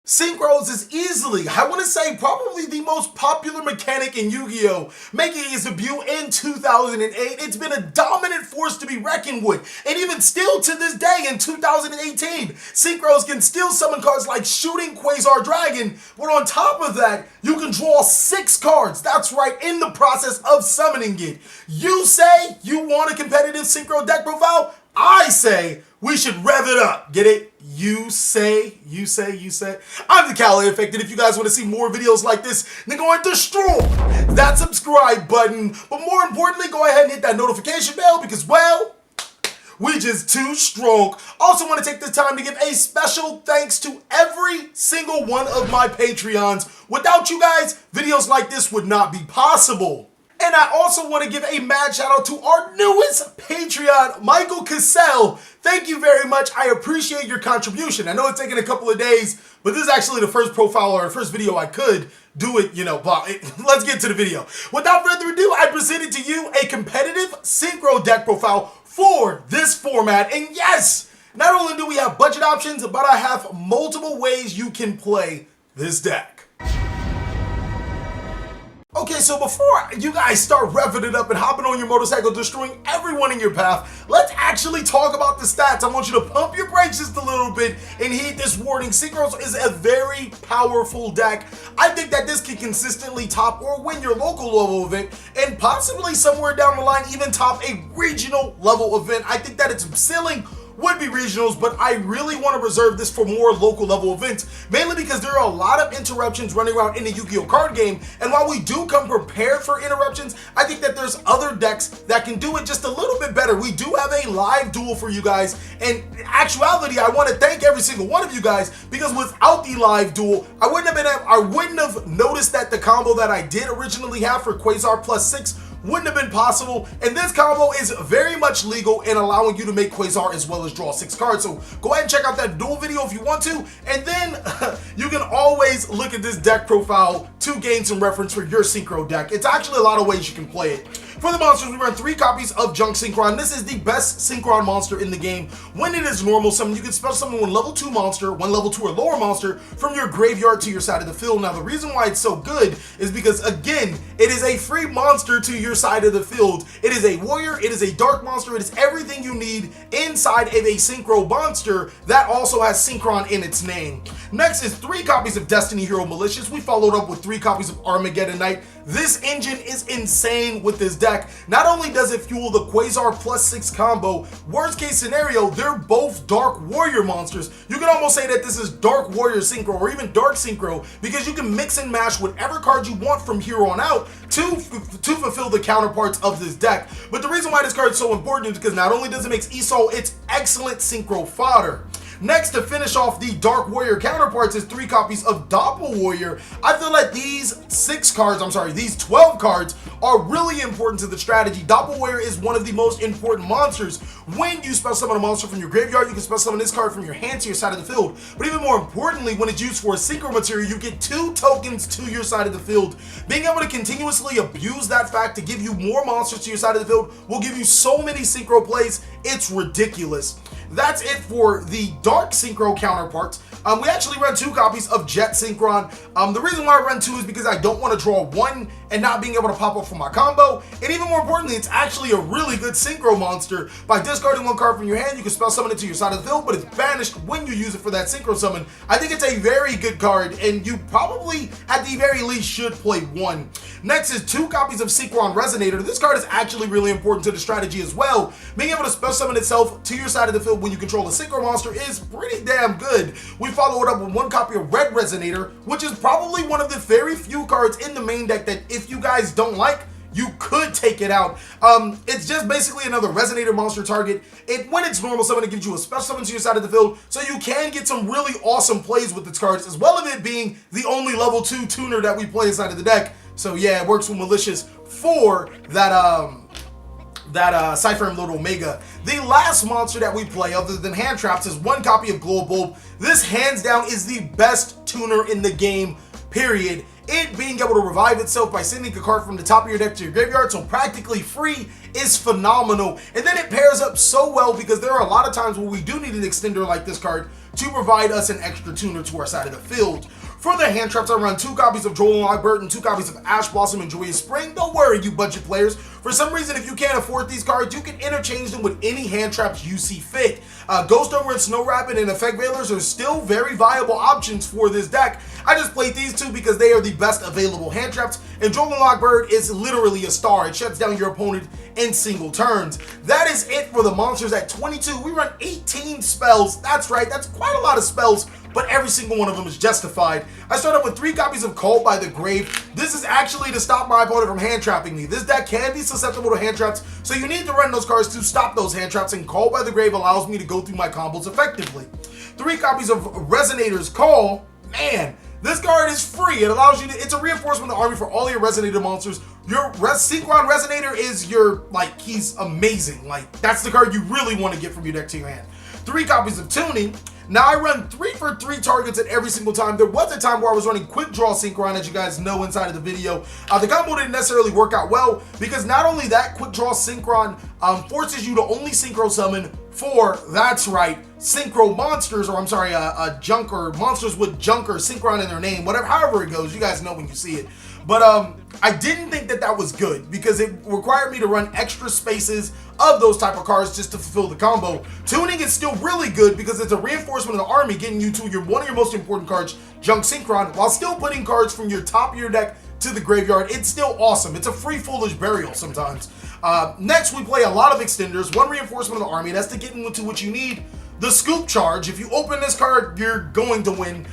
Synchros is easily, I want to say, probably the most popular mechanic in Yu-Gi-Oh! Making its debut in 2008, it's been a dominant force to be reckoned with, and even still to this day in 2018, Synchros can still summon cards like Shooting Quasar Dragon, but on top of that, you can draw 6 cards, that's right, in the process of summoning it. You say you want a competitive Synchro deck profile? I say we should rev it up, get it? You say. I'm TheCaliEffect, and if you guys want to see more videos like this, then go ahead and destroy that subscribe button. But more importantly, go ahead and hit that notification bell because, well, we just too strong. Also want to take this time to give a special thanks to every single one of my Patreons. Without you guys, videos like this would not be possible. And I also want to give a mad shout out to our newest Patreon, Michael Cassell. Thank you very much. I appreciate your contribution. I know it's taken a couple of days, but this is actually the first profile or first video I could do it, but let's get to the video. Without further ado, I presented to you a competitive Synchro deck profile for this format. And yes, not only do we have budget options, but I have multiple ways you can play this deck. Okay, so before you guys start revving it up and hopping on your motorcycle, destroying everyone in your path, let's actually talk about the stats. I want you to pump your brakes just a little bit and heed this warning. Synchros is a very powerful deck. I think that this can consistently top or win your local level event and possibly somewhere down the line even top a regional level event. I think that its ceiling would be regionals, but I really want to reserve this for more local level events, mainly because there are a lot of interruptions running around in the Yu-Gi-Oh card game, and while we do come prepared for interruptions, I think that there's other decks that can do it just a little bit better. We do have a live duel for you guys, and in actuality, I want to thank every single one of you guys, because without the live duel, I wouldn't have noticed that the combo that I did originally have for Quasar +6 wouldn't have been possible, and this combo is very much legal in allowing you to make Quasar as well as draw 6 cards. So go ahead and check out that duel video if you want to, and then you can always look at this deck profile to gain some reference for your Synchro deck. It's actually a lot of ways you can play it. For the monsters, we run 3 copies of Junk Synchron. This is the best Synchron monster in the game. When it is normal summon, you can special summon one level 2 monster, one level 2 or lower monster from your graveyard to your side of the field. Now, the reason why it's so good is because, again, it is a free monster to your side of the field. It is a warrior, it is a dark monster, it is everything you need inside of a Synchro monster that also has Synchron in its name. Next is 3 copies of Destiny Hero Malicious. We followed up with 3 copies of Armageddon Knight. This engine is insane with this deck. Not only does it fuel the Quasar +6 combo, worst case scenario, they're both Dark Warrior monsters. You can almost say that this is Dark Warrior Synchro or even Dark Synchro, because you can mix and match whatever card you want from here on out to fulfill the counterparts of this deck. But the reason why this card is so important is because not only does it make ESO, it's excellent Synchro fodder. Next, to finish off the Dark Warrior counterparts, is 3 copies of Doppelwarrior. I feel like these 12 cards are really important to the strategy. Doppelwarrior is one of the most important monsters. When you special summon a monster from your graveyard, you can special summon this card from your hand to your side of the field. But even more importantly, when it's used for a Synchro material, you get 2 tokens to your side of the field. Being able to continuously abuse that fact to give you more monsters to your side of the field will give you so many Synchro plays, it's ridiculous. That's it for the Dark Synchro counterparts. We actually run 2 copies of Jet Synchron. The reason why I run 2 is because I don't want to draw 1 and not being able to pop up for my combo. And even more importantly, it's actually a really good Synchro monster. By discarding 1 card from your hand, you can spell summon it to your side of the field, but it's banished when you use it for that Synchro summon. I think it's a very good card, and you probably, at the very least, should play 1. Next is 2 copies of Synkron Resonator. This card is actually really important to the strategy as well. Being able to spell summon itself to your side of the field when you control a Synchro monster is pretty damn good. We follow it up with 1 copy of Red Resonator, which is probably one of the very few cards in the main deck that if you guys don't like, you could take it out. It's just basically another Resonator monster target. When it's normal summon, it gives you a special summon to your side of the field, so you can get some really awesome plays with its cards, as well as it being the only level 2 tuner that we play inside of the deck. So yeah, it works with Malicious for that Cypher Emerald Omega. The last monster that we play other than hand traps is 1 copy of Glow Bulb. This hands down is the best tuner in the game, period. It being able to revive itself by sending a card from the top of your deck to your graveyard, so practically free, is phenomenal. And then it pairs up so well because there are a lot of times where we do need an extender like this card to provide us an extra tuner to our side of the field. For the hand traps, I run 2 copies of Droll and Logbird and 2 copies of Ash Blossom and Joyous Spring. Don't worry, you budget players. For some reason, if you can't afford these cards, you can interchange them with any hand traps you see fit. Ghost Over and Snow Rapid and Effect Veilers are still very viable options for this deck. I just played these 2 because they are the best available hand traps, and Droll and Logbird is literally a star. It shuts down your opponent in single turns. That is it for the monsters at 22. We run 18 spells. That's right, that's quite a lot of spells, but every single one of them is justified. I start up with 3 copies of Call by the Grave. This is actually to stop my opponent from hand trapping me. This deck can be susceptible to hand traps, so you need to run those cards to stop those hand traps, and Call by the Grave allows me to go through my combos effectively. 3 copies of Resonator's Call. Man, this card is free. It allows you to, it's a reinforcement of the army for all your Resonator monsters. Your Synkron Resonator is your, like, he's amazing. Like, that's the card you really want to get from your deck to your hand. 3 copies of Tuning. Now, I run 3 for 3 targets at every single time. There was a time where I was running Quick Draw Synchron, as you guys know inside of the video. The combo didn't necessarily work out well because not only that, Quick Draw Synchron forces you to only Synchro Summon 4, that's right, Synchro monsters, or I'm sorry, Junk or monsters with Junk or Synchron in their name, whatever, however it goes, you guys know when you see it. But I didn't think that that was good because it required me to run extra spaces of those type of cards just to fulfill the combo. Tuning is still really good because it's a reinforcement of the army, getting you to one of your most important cards, Junk Synchron, while still putting cards from your top of your deck to the graveyard. It's still awesome. It's a free Foolish Burial sometimes. Next, we play a lot of extenders, 1 reinforcement of the army. That's to get into what you need. The Scoop Charge. If you open this card, you're going to win.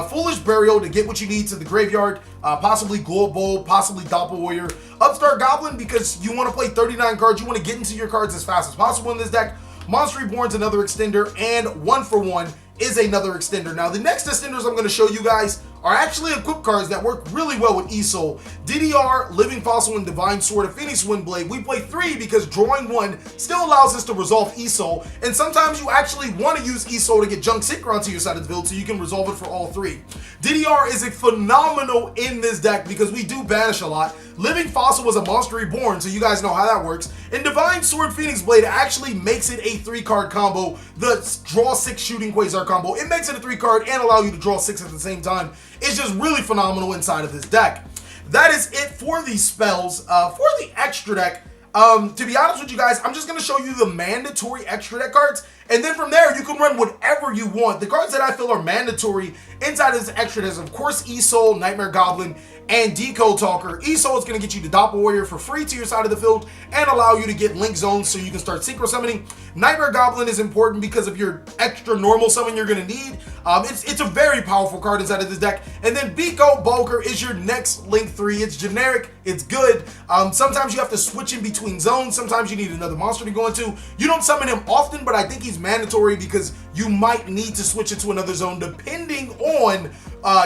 Foolish Burial to get what you need to the graveyard. Possibly Gold Bowl, possibly Doppelwarrior. Upstart Goblin because you want to play 39 cards. You want to get into your cards as fast as possible in this deck. Monster Reborn's another extender, and 1 for 1 is another extender. Now, the next extenders I'm going to show you guys are actually equipped cards that work really well with E-Soul. DDR, Living Fossil, and Divine Sword of Phoenix Windblade. We play 3 because drawing 1 still allows us to resolve E-Soul, and sometimes you actually want to use E-Soul to get Junk Synchron to your side of the field so you can resolve it for all 3. DDR is a phenomenal in this deck because we do banish a lot. Living Fossil was a Monster Reborn, so you guys know how that works. And Divine Sword Phoenix Blade actually makes it a 3-card combo. The draw 6 shooting Quasar combo. It makes it a 3-card and allow you to draw 6 at the same time. It's just really phenomenal inside of this deck. That is it for these spells. For the extra deck, to be honest with you guys, I'm just going to show you the mandatory extra deck cards, and then from there you can run whatever you want. The cards that I feel are mandatory inside of this extra deck is, of course, E-Soul, Nightmare Goblin, and Decode Talker. E-Soul is going to get you the Doppelwarrior for free to your side of the field and allow you to get Link Zones so you can start Synchro Summoning. Nightmare Goblin is important because of your extra normal summon you're going to need. It's a very powerful card inside of this deck. And then Biko Bulker is your next Link 3. It's generic, it's good. Sometimes you have to switch in between zones. Sometimes you need another monster to go into. You don't summon him often, but I think he's mandatory because you might need to switch into another zone depending on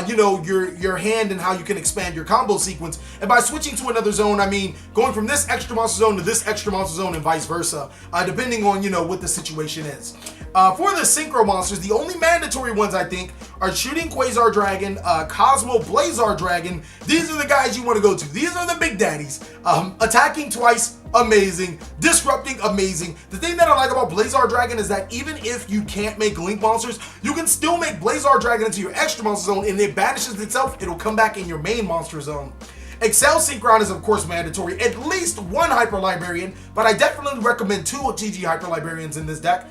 you know, your hand and how you can expand your combo sequence. And by switching to another zone, I mean going from this extra monster zone to this extra monster zone and vice versa, depending on, you know, what the situation is. For the Synchro monsters, the only mandatory ones I think are Shooting Quasar Dragon, Cosmic Blazar Dragon. These are the guys you want to go to. These are the big daddies. Attacking twice, amazing. Disrupting, amazing. The thing that I like about Blazar Dragon is that even if you can't make Link monsters, you can still make Blazar Dragon into your extra monster zone, and it banishes itself. It'll come back in your main monster zone. Excel Synchron is of course mandatory, at least 1 Hyper Librarian, but I definitely recommend 2 TG Hyper Librarians in this deck.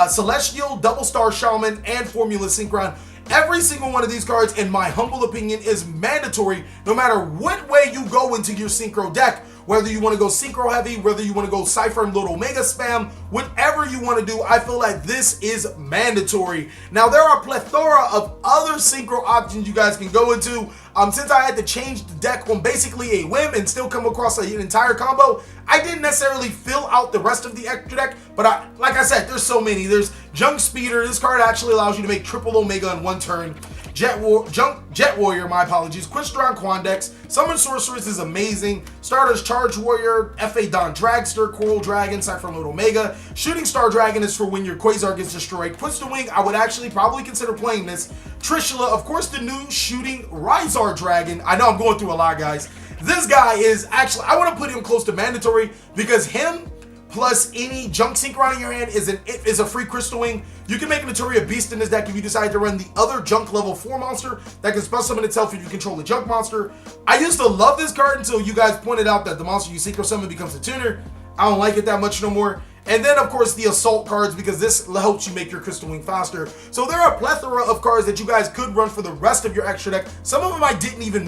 Celestial, Double Star Shaman, and Formula Synchron. Every single one of these cards, in my humble opinion, is mandatory no matter what way you go into your Synchro deck. Whether you want to go Synchro heavy, whether you want to go Cypher and Little Omega spam, whatever you want to do, I feel like this is mandatory. Now, there are a plethora of other Synchro options you guys can go into. Since I had to change the deck on basically a whim and still come across an entire combo, I didn't necessarily fill out the rest of the extra deck, but like I said, there's so many. There's Junk Speeder. This card actually allows you to make triple Omega in 1 turn. Jet Warrior, my apologies. Quistron Quandex. Summon Sorceress is amazing. Starter's Charge Warrior. F.A. Don Dragster. Coral Dragon. Cypher Lord Omega. Shooting Star Dragon is for when your Quasar gets destroyed. Twisted Wing, I would actually probably consider playing this. Trishula, of course, the new Shooting Rizar Dragon. I know I'm going through a lot, guys. This guy is actually, I want to put him close to mandatory because him plus any Junk Synchron in your hand is a free Crystal Wing. You can make an Naturia Beast in this deck if you decide to run the other Junk level 4 monster that can special summon itself if you control the Junk monster. I used to love this card until you guys pointed out that the monster you Synchro Summon becomes a tuner. I don't like it that much no more. And then, of course, the Assault cards, because this helps you make your Crystal Wing faster. So there are a plethora of cards that you guys could run for the rest of your extra deck. Some of them I didn't even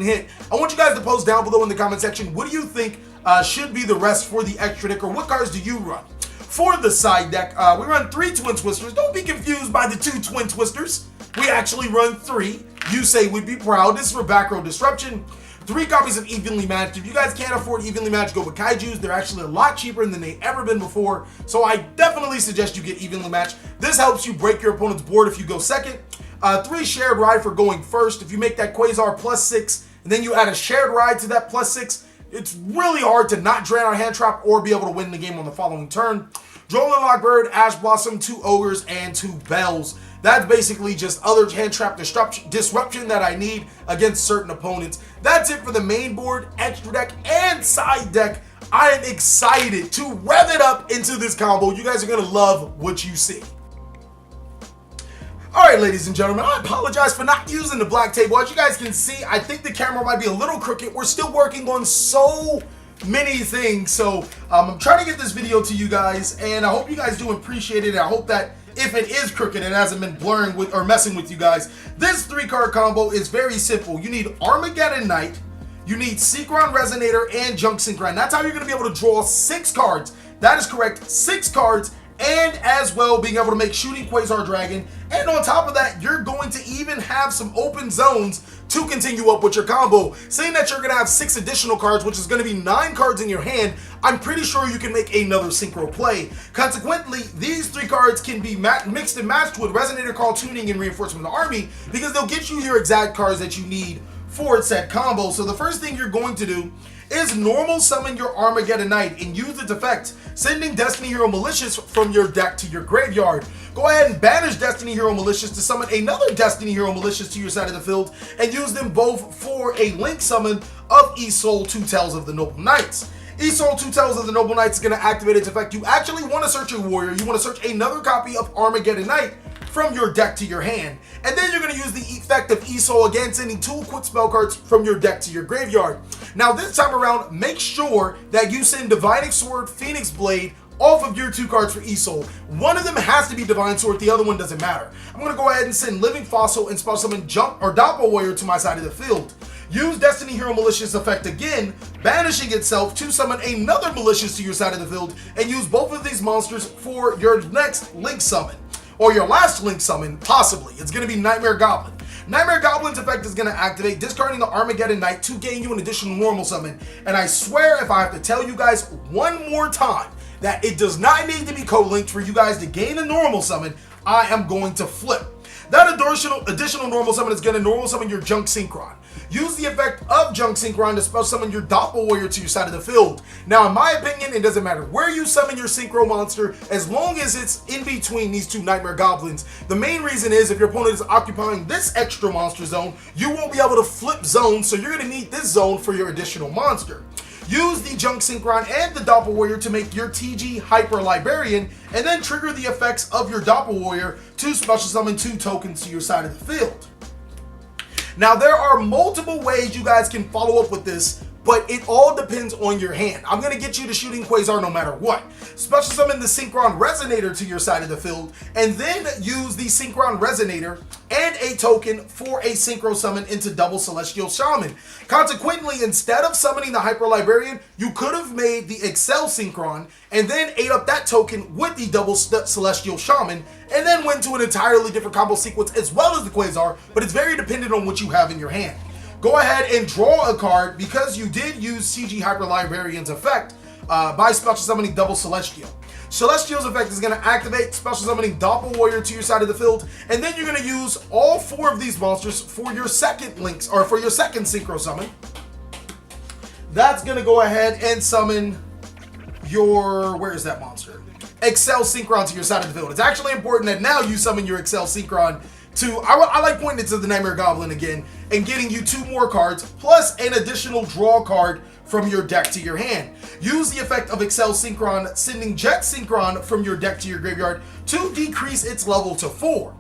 hit. I want you guys to post down below in the comment section, what do you think should be the rest for the extra deck, or what cards do you run? For the side deck, we run 3 Twin Twisters. Don't be confused by the 2 Twin Twisters. We actually run 3. You say we'd be proud. This is for back row disruption. 3 copies of Evenly Matched. If you guys can't afford Evenly Matched, go with Kaijus. They're actually a lot cheaper than they've ever been before. So I definitely suggest you get Evenly Matched. This helps you break your opponent's board if you go second. 3 Shared Ride for going first. If you make that Quasar +6, and then you add a Shared Ride to that +6, it's really hard to not drain our hand trap or be able to win the game on the following turn. Droll and Lockbird, Ash Blossom, 2 Ogres, and 2 Bells. That's basically just other hand trap disruption that I need against certain opponents. That's it for the main board, extra deck, and side deck. I am excited to rev it up into this combo. You guys are going to love what you see. Alright, ladies and gentlemen, I apologize for not using the black table. As you guys can see, I think the camera might be a little crooked. We're still working on so many things, so I'm trying to get this video to you guys, and I hope you guys do appreciate it. I hope that if it is crooked, it hasn't been blurring with or messing with you guys. This 3-card combo is very simple. You need Armageddon Knight, you need Synkron Resonator, and Junk Synchron. That's how you're going to be able to draw 6 cards. That is correct, 6 cards, and as well being able to make Shooting Quasar Dragon. And on top of that, you're going to even have some open zones to continue up with your combo. Saying that you're going to have 6 additional cards, which is going to be 9 cards in your hand, I'm pretty sure you can make another Synchro play. Consequently, these 3 cards can be mixed and matched with Resonator Call, Tuning, and Reinforcement of the Army, because they'll get you your exact cards that you need for said combo. So the first thing you're going to do is normal summon your Armageddon Knight and use its effect, sending Destiny Hero Malicious from your deck to your graveyard. Go ahead and banish Destiny Hero Malicious to summon another Destiny Hero Malicious to your side of the field, and use them both for a link summon of Isolde, 2 Tails of the Noble Knights. Isolde, 2 Tails of the Noble Knights is going to activate its effect. You actually want to search your warrior. You want to search another copy of Armageddon Knight from your deck to your hand. And then you're going to use the effect of Isolde again, sending 2 equipped spell cards from your deck to your graveyard. Now this time around, make sure that you send Divining Sword, Phoenix Blade off of your 2 cards for Isolde. One of them has to be Divine Sword, the other one doesn't matter. I'm going to go ahead and send Living Fossil and spell summon Junk or Doppelwarrior to my side of the field. Use Destiny Hero Malicious effect again, banishing itself to summon another Malicious to your side of the field, and use both of these monsters for your next Link summon. Or your last Link summon, possibly. It's going to be Nightmare Goblin. Nightmare Goblin's effect is going to activate, discarding the Armageddon Knight to gain you an additional normal summon. And I swear, if I have to tell you guys one more time that it does not need to be co-linked for you guys to gain a normal summon, I am going to flip. That additional normal summon is going to normal summon your Junk Synchron. Use the effect of Junk Synchron to spell summon your Doppelwarrior to your side of the field. Now, in my opinion, it doesn't matter where you summon your Synchro monster, as long as it's in between these 2 Nightmare Goblins. The main reason is if your opponent is occupying this extra monster zone, you won't be able to flip zones, so you're going to need this zone for your additional monster. Use the Junk Synchron and the Doppelwarrior to make your TG Hyper Librarian, and then trigger the effects of your Doppelwarrior to special summon 2 tokens to your side of the field. Now, there are multiple ways you guys can follow up with this, but it all depends on your hand. I'm going to get you to Shooting Quasar no matter what. Special summon the Synkron Resonator to your side of the field, and then use the Synkron Resonator and a token for a Synchro summon into Double Celestial Shaman. Consequently, instead of summoning the Hyper Librarian, you could have made the Excel Synchron and then ate up that token with the Double Celestial Shaman, and then went to an entirely different combo sequence as well as the Quasar, but it's very dependent on what you have in your hand. Go ahead and draw a card because you did use CG Hyper Librarian's effect by special summoning Double Celestial. Celestial's effect is going to activate, special summoning Doppelwarrior to your side of the field, and then you're going to use all 4 of these monsters for your second links, or for your second Synchro summon. That's going to go ahead and summon your, where is that monster? Excel Synchron to your side of the field. It's actually important that now you summon your Excel Synchron to, I like pointing it to the Nightmare Goblin again, and getting you 2 more cards, plus an additional draw card from your deck to your hand. Use the effect of Excel Synchron, sending Jet Synchron from your deck to your graveyard to decrease its level to 4.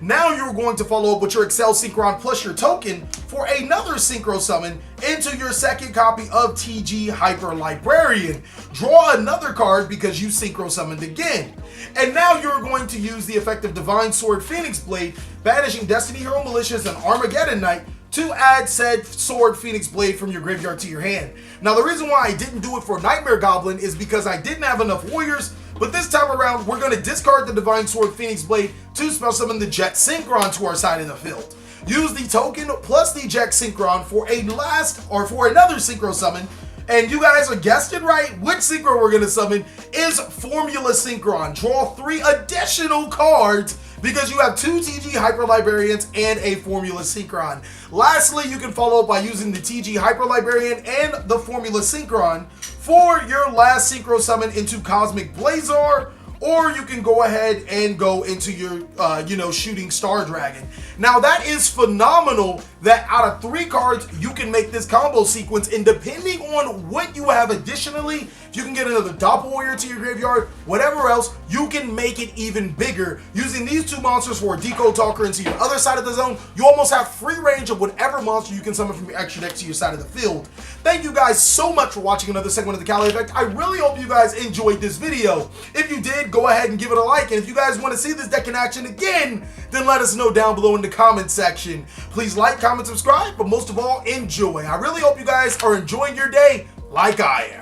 Now you're going to follow up with your Excel Synchron plus your token for another Synchro summon into your second copy of TG Hyper Librarian. Draw another card because you Synchro summoned again. And now you're going to use the effect of Divine Sword Phoenix Blade, banishing Destiny Hero Malicious and Armageddon Knight to add said Sword Phoenix Blade from your graveyard to your hand. Now the reason why I didn't do it for Nightmare Goblin is because I didn't have enough warriors, but this time around we're going to discard the Divine Sword Phoenix Blade to spell summon the Jet Synchron to our side of the field. Use the token plus the Jet Synchron for another Synchro summon. And you guys are guessed it right, which Synchro we're going to summon is Formula Synchron. Draw 3 additional cards because you have 2 TG Hyper Librarians and a Formula Synchron. Lastly, you can follow up by using the TG Hyper Librarian and the Formula Synchron for your last Synchro summon into Cosmic Blazar, or you can go ahead and go into your, Shooting Star Dragon. Now that is phenomenal that out of 3 cards, you can make this combo sequence, and depending on what you have additionally, if you can get another Doppelwarrior to your graveyard, whatever else, you can make it even bigger. Using these 2 monsters for a Decode Talker into your other side of the zone, you almost have free range of whatever monster you can summon from your extra deck to your side of the field. Thank you guys so much for watching another segment of the TheCaliEffect. I really hope you guys enjoyed this video. If you did, go ahead and give it a like, and if you guys want to see this deck in action again, then let us know down below in the comment section. Please like, comment, subscribe, but most of all, enjoy. I really hope you guys are enjoying your day like I am.